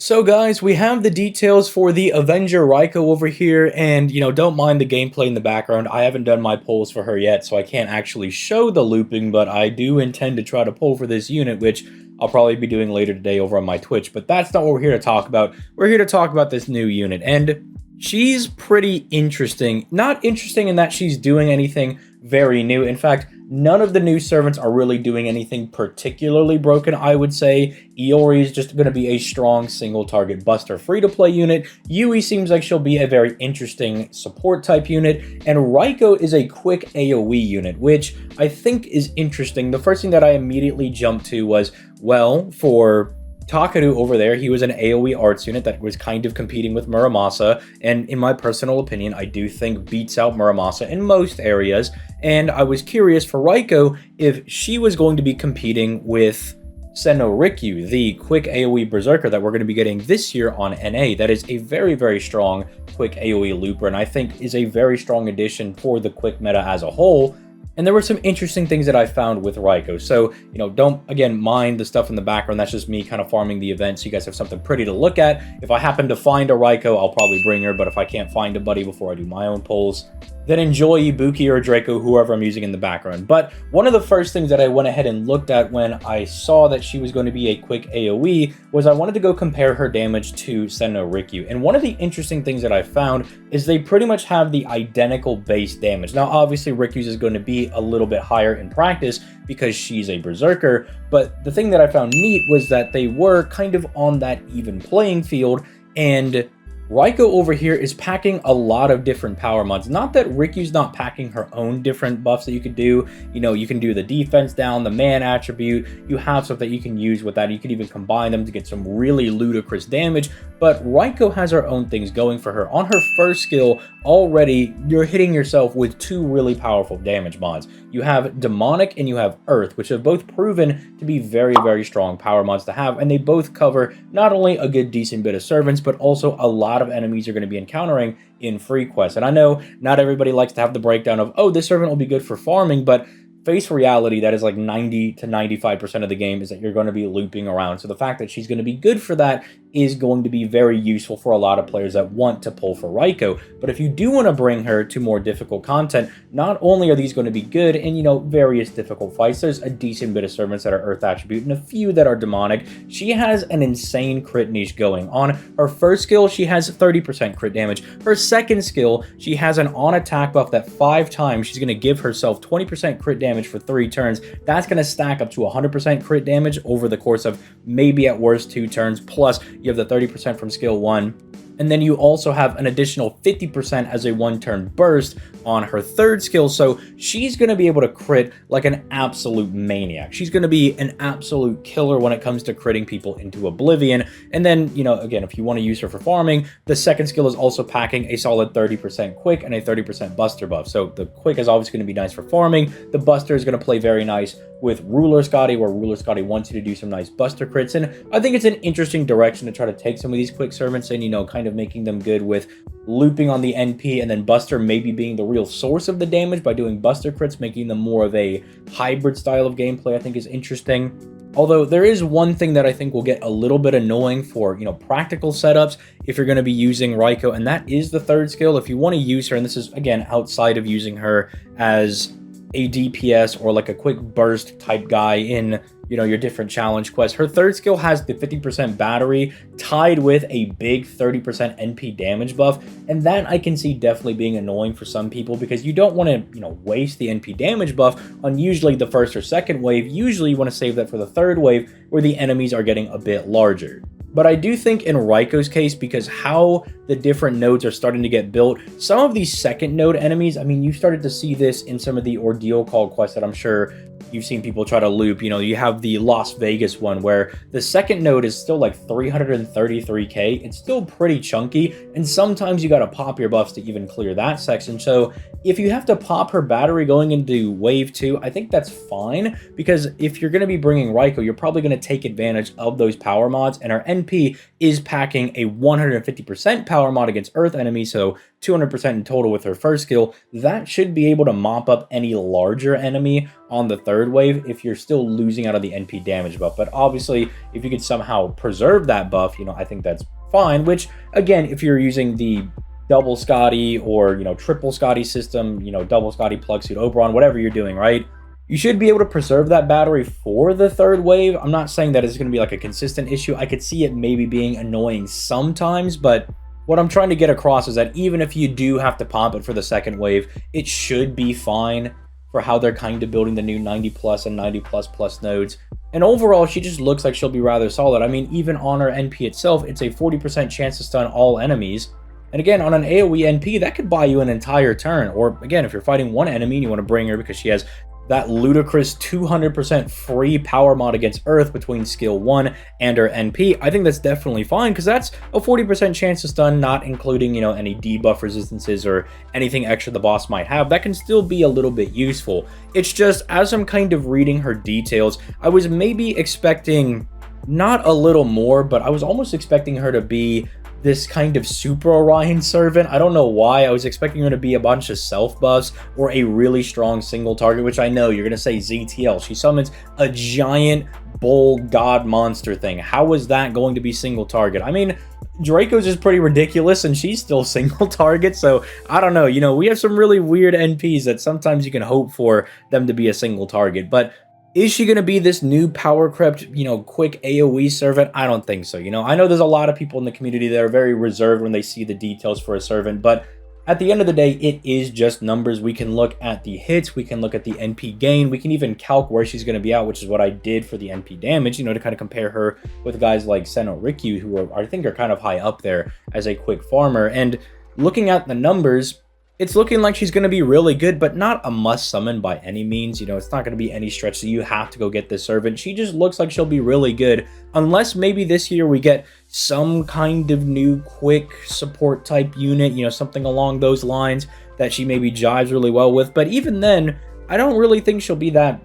So guys, we have the details for the Avenger Raikou over here, and don't mind the gameplay in the background. I haven't done my polls for her yet, so I can't actually show the looping, but I do intend to try to pull for this unit, which I'll probably be doing later today over on my Twitch, but that's not what we're here to talk about. We're here to talk about this new unit, and she's pretty interesting. Not interesting in that she's doing anything very new. In fact, none of the new servants are really doing anything particularly broken, I would say. Iori is just going to be a strong single-target buster free-to-play unit. Yui seems like she'll be a very interesting support-type unit. And Raikou is a quick AoE unit, which I think is interesting. The first thing that I immediately jumped to was, well, for Takaru over there, he was an AoE arts unit that was kind of competing with Muramasa, and in my personal opinion, I do think beats out Muramasa in most areas, and I was curious for Raikou if she was going to be competing with Senno Rikyu, the quick AoE berserker that we're going to be getting this year on NA. That is a very, very strong quick AoE looper, and I think is a very strong addition for the quick meta as a whole. And there were some interesting things that I found with Raikou. So, don't, again, mind the stuff in the background. That's just me kind of farming the event so you guys have something pretty to look at. If I happen to find a Raikou, I'll probably bring her. But if I can't find a buddy before I do my own polls, then enjoy Ibuki or Draco, whoever I'm using in the background. But one of the first things that I went ahead and looked at when I saw that she was going to be a quick AoE was I wanted to go compare her damage to Senno Rikyu. And one of the interesting things that I found is they pretty much have the identical base damage. Now, obviously, Rikyu's is going to be a little bit higher in practice because she's a berserker, but the thing that I found neat was that they were kind of on that even playing field, and Raikou over here is packing a lot of different power mods. Not that Rikyu's not packing her own different buffs that you could do. You can do the defense down, the man attribute. You have stuff that you can use with that. You can even combine them to get some really ludicrous damage. But Raikou has her own things going for her. On her first skill, already you're hitting yourself with two really powerful damage mods. You have Demonic and you have Earth, which have both proven to be very, very strong power mods to have. And they both cover not only a good, decent bit of servants, but also a lot of enemies you're going to be encountering in free quests. And I know not everybody likes to have the breakdown of, oh, this servant will be good for farming, but face reality, that is like 90 to 95% of the game is that you're going to be looping around. So the fact that she's going to be good for that is going to be very useful for a lot of players that want to pull for Raikou. But if you do want to bring her to more difficult content, not only are these going to be good in, various difficult fights, there's a decent bit of servants that are Earth attribute and a few that are demonic. She has an insane crit niche going. On her first skill, she has 30% crit damage. Her second skill, she has an on attack buff that 5 times she's going to give herself 20% crit damage for 3 turns. That's going to stack up to 100% crit damage over the course of maybe at worst 2 turns, plus you have the 30% from skill 1. And then you also have an additional 50% as a 1-turn burst on her third skill. So she's going to be able to crit like an absolute maniac. She's going to be an absolute killer when it comes to critting people into oblivion. And then, again, if you want to use her for farming, the second skill is also packing a solid 30% quick and a 30% buster buff. So the quick is always going to be nice for farming. The buster is going to play very nice with Ruler Scotty, where Ruler Scotty wants you to do some nice buster crits. And I think it's an interesting direction to try to take some of these quick servants and, kind of making them good with looping on the NP, and then buster maybe being the real source of the damage by doing buster crits, making them more of a hybrid style of gameplay, I think is interesting. Although there is one thing that I think will get a little bit annoying for, practical setups if you're going to be using Raikou, and that is the third skill. If you want to use her, and this is, again, outside of using her as a DPS or like a quick burst type guy in, your different challenge quests, her third skill has the 50% battery tied with a big 30% NP damage buff, and that I can see definitely being annoying for some people because you don't want to, waste the NP damage buff on usually the first or second wave. Usually you want to save that for the third wave where the enemies are getting a bit larger. But I do think in Raikou's case, because how the different nodes are starting to get built, some of these second node enemies, I mean, you started to see this in some of the Ordeal Call quests that I'm sure you've seen people try to loop. You have the Las Vegas one where the second node is still like 333k. It's still pretty chunky, and sometimes you got to pop your buffs to even clear that section. So if you have to pop her battery going into wave 2, I think that's fine, because if you're going to be bringing Raikou, you're probably going to take advantage of those power mods, and our NP is packing a 150% power mod against Earth enemies, so 200% in total with her first skill, that should be able to mop up any larger enemy on the third wave if you're still losing out of the NP damage buff. But obviously, if you could somehow preserve that buff, I think that's fine, which, again, if you're using the double Scotty or, triple Scotty system, double Scotty plug suit Oberon, whatever you're doing, right? You should be able to preserve that battery for the third wave. I'm not saying that it's going to be like a consistent issue. I could see it maybe being annoying sometimes, but what I'm trying to get across is that even if you do have to pump it for the second wave, it should be fine for how they're kind of building the new 90 plus and 90 plus plus nodes. And overall, she just looks like she'll be rather solid. I mean, even on her NP itself, it's a 40% chance to stun all enemies. And again, on an AoE NP, that could buy you an entire turn. Or again, if you're fighting one enemy and you want to bring her because she has that ludicrous 200% free power mod against Earth between skill 1 and her NP, I think that's definitely fine, because that's a 40% chance to stun, not including, any debuff resistances or anything extra the boss might have. That can still be a little bit useful. It's just, as I'm kind of reading her details, I was maybe expecting not a little more, but I was almost expecting her to be this kind of Super Orion servant. I don't know why. I was expecting her to be a bunch of self buffs or a really strong single target, which I know you're going to say ZTL. She summons a giant bull god monster thing. How is that going to be single target? I mean, Draco's is pretty ridiculous and she's still single target, so I don't know. We have some really weird NPs that sometimes you can hope for them to be a single target, but is she going to be this new power crept, quick AoE servant? I don't think so. I know there's a lot of people in the community that are very reserved when they see the details for a servant, but at the end of the day, it is just numbers. We can look at the hits, we can look at the NP gain, we can even calc where she's going to be out, which is what I did for the NP damage, to kind of compare her with guys like Seno Rikyu, who I think are kind of high up there as a quick farmer. And looking at the numbers, it's looking like she's going to be really good, but not a must summon by any means. It's not going to be any stretch that you have to go get this servant. She just looks like she'll be really good, unless maybe this year we get some kind of new quick support type unit, something along those lines that she maybe jives really well with. But even then, I don't really think she'll be that,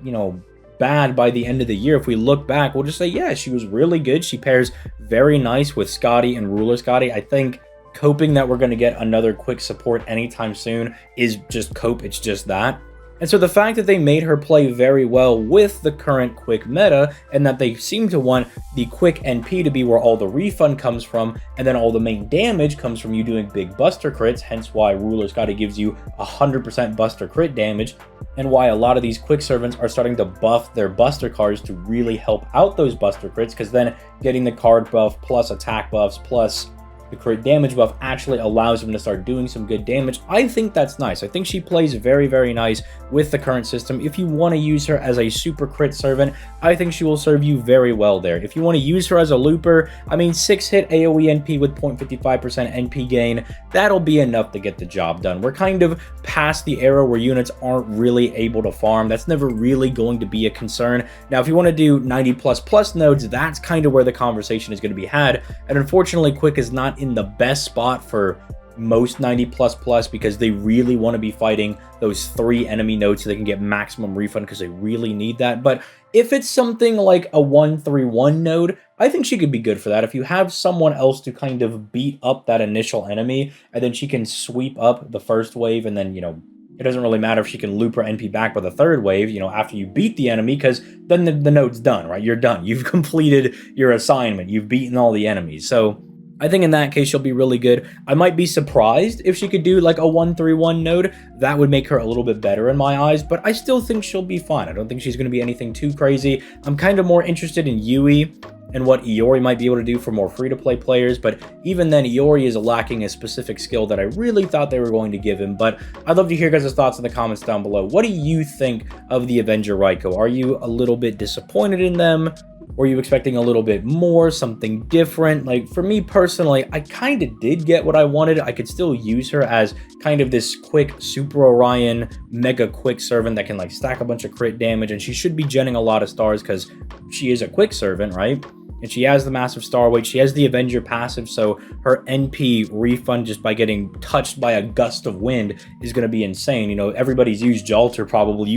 bad by the end of the year. If we look back, we'll just say, yeah, she was really good. She pairs very nice with Scotty and Ruler Scotty. I think coping that we're going to get another quick support anytime soon is just cope. It's just that. And so the fact that they made her play very well with the current quick meta, and that they seem to want the quick NP to be where all the refund comes from, and then all the main damage comes from you doing big buster crits, hence why Ruler Scotty gives you 100% buster crit damage, and why a lot of these quick servants are starting to buff their buster cards to really help out those buster crits, because then getting the card buff plus attack buffs plus the crit damage buff actually allows him to start doing some good damage. I think that's nice. I think she plays very, very nice with the current system. If you want to use her as a super crit servant, I think she will serve you very well there. If you want to use her as a looper, I mean, 6-hit AoE NP with 0.55% NP gain, that'll be enough to get the job done. We're kind of past the era where units aren't really able to farm. That's never really going to be a concern. Now, if you want to do 90 plus plus nodes, that's kind of where the conversation is going to be had. And unfortunately, Quick is not in the best spot for most 90 plus plus, because they really want to be fighting those 3 enemy nodes so they can get maximum refund, because they really need that. But if it's something like a 1-3-1 node, I think she could be good for that. If you have someone else to kind of beat up that initial enemy, and then she can sweep up the first wave, and then, it doesn't really matter if she can loop her NP back by the third wave, after you beat the enemy, because then the node's done, right? You're done. You've completed your assignment. You've beaten all the enemies. So I think in that case, she'll be really good. I might be surprised if she could do like a 1-3-1 node. That would make her a little bit better in my eyes, but I still think she'll be fine. I don't think she's going to be anything too crazy. I'm kind of more interested in Yui and what Iori might be able to do for more free-to-play players, but even then, Iori is lacking a specific skill that I really thought they were going to give him. But I'd love to hear guys' thoughts in the comments down below. What do you think of the Avenger Raikou? Are you a little bit disappointed in them? Were you expecting a little bit more, something different? Like, for me personally, I kind of did get what I wanted. I could still use her as kind of this quick Super Orion mega quick servant that can like stack a bunch of crit damage, and she should be genning a lot of stars because she is a quick servant, right? And she has the massive star weight. She has the Avenger passive, so her NP refund just by getting touched by a gust of wind is going to be insane. Everybody's used Jalter probably.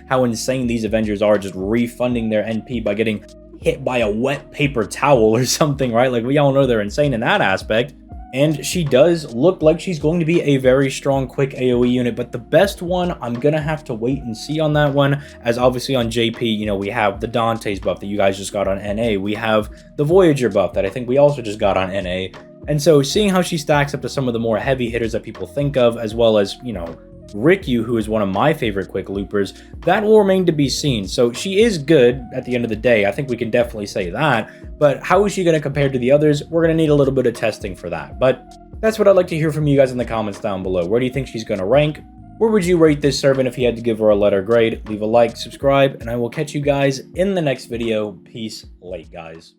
How insane these Avengers are, just refunding their NP by getting hit by a wet paper towel or something, right? Like, we all know they're insane in that aspect. And she does look like she's going to be a very strong quick AoE unit, but the best one, I'm gonna have to wait and see on that one, as obviously on JP, you know, we have the Dante's buff that you guys just got on NA, we have the Voyager buff that I think we also just got on NA, and so seeing how she stacks up to some of the more heavy hitters that people think of, as well as, you know, Rikyu, who is one of my favorite quick loopers, that will remain to be seen. So she is good at the end of the day, I think we can definitely say that, but how is she going to compare to the others? We're going to need a little bit of testing for that, but that's what I'd like to hear from you guys in the comments down below. Where do you think she's going to rank? Where would you rate this servant if you had to give her a letter grade? Leave a like, subscribe, and I will catch you guys in the next video. Peace, late guys.